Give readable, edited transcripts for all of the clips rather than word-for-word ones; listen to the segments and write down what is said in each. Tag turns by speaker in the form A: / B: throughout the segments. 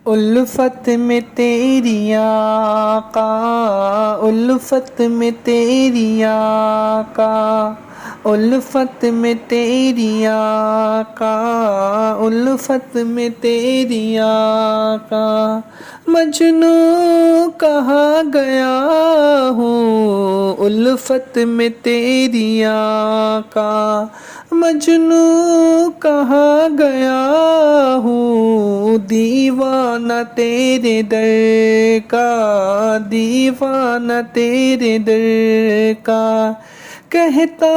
A: الفت میں تیری آقا، الفت میں تیری آقا، الفت میں تیری آقا، الفت میں تیری آقا، مجنوں کہا گیا ہوں الفت میں تیری آقا، مجنوں کہا گیا ہوں دیوانہ تیرے در کا، دیوانہ تیرے در کا، کہتا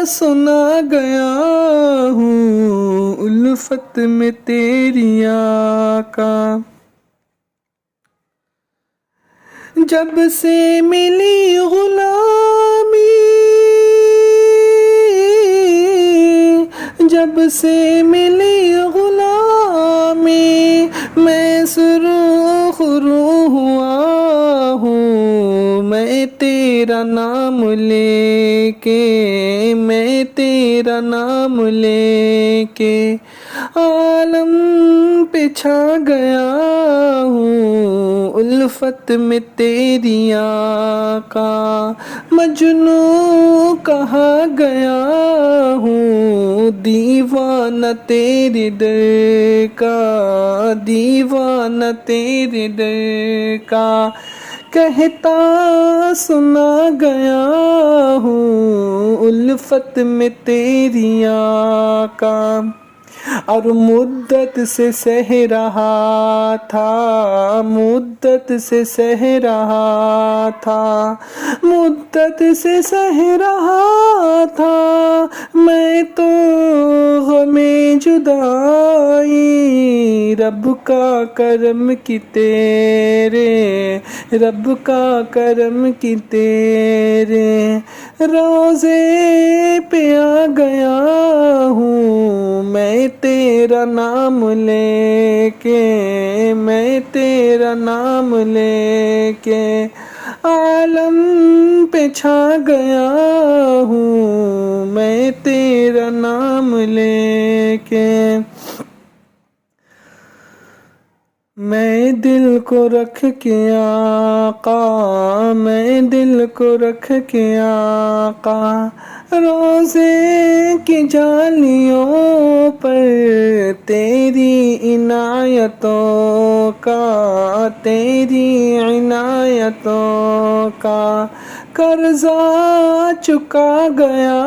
A: سنا گیا ہوں الفت میں تیری آقا، جب سے ملی غلامی، جب سے ملی غلامی، میں سرخ روح ہوا ہوں، میں تیرا نام لے کے، میں تیرا نام لے کے عالم پہ چھا گیا ہوں الفت میں تیری آقا، مجنوں کہا گیا ہوں دیوانہ تیرے در کا، دیوانہ تیرے در کا، کہتا سنا گیا ہوں الفت میں تیری آقا، اور مدت سے سہ رہا تھا، مدت سے سہ رہا تھا، مدت سے سہ رہا تھا میں تو غم جدائی، رب کا کرم کی تیرے، رب کا کرم کی تیرے روزے پہ آ گیا ہوں میں تیرا نام لے کے، میں تیرا نام لے کے عالم پہ چھا گیا ہوں میں تیرا نام لے کے، میں دل کو رکھ کے آقا، میں دل کو رکھ کے آقا، روزے کی جالیوں پر تیری عنایتوں کا، تیری عنایتوں کا قرضہ چکا گیا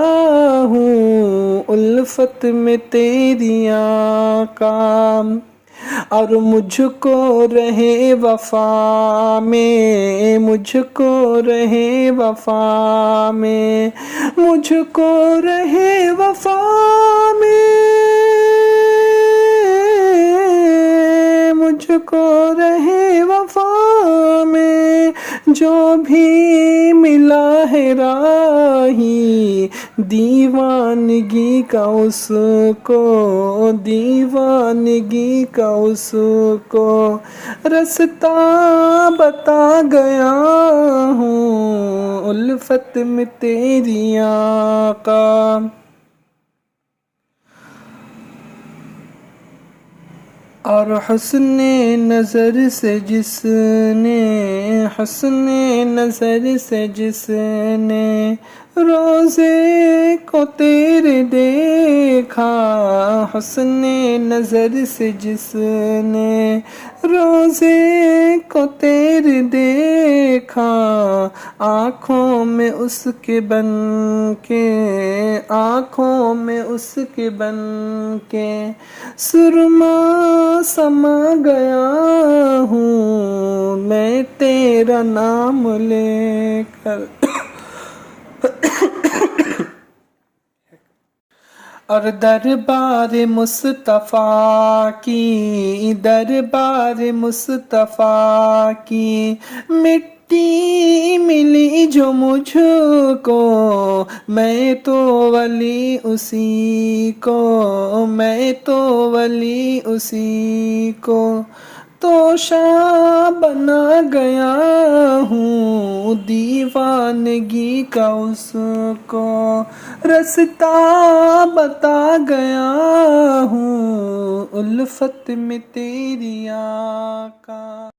A: ہوں الفت میں تیری آقا، اور مجھ کو رہے وفا میں، مجھ کو رہے وفا میں، مجھ کو رہے وفا میں، مجھ کو رہے وفا میں، جو بھی ملا ہے راہی دیوانگی کا اس کو، دیوانگی کا اس کو رستہ بتا گیا ہوں الفت میں تیری آقا، اور حسن نظر سے جس نے، حسن نظر سے جس نے روزے کو تیرے دیکھا، حسن نظر سے جس نے روزے کو تیرے دیکھا، آنکھوں میں اس کے بن کے، آنکھوں میں اس کے بن کے سرما سما گیا ہوں میں تیرا نام لے کر، اور دربار مصطفیٰ کی، دربار مصطفیٰ کی مٹی ملی جو مجھ کو، میں تو ولی اسی کو، میں تو ولی اسی کو توشا بنا گیا ہوں دیوانگی کا اس کو رستہ بتا گیا ہوں الفت میں تیری آقا.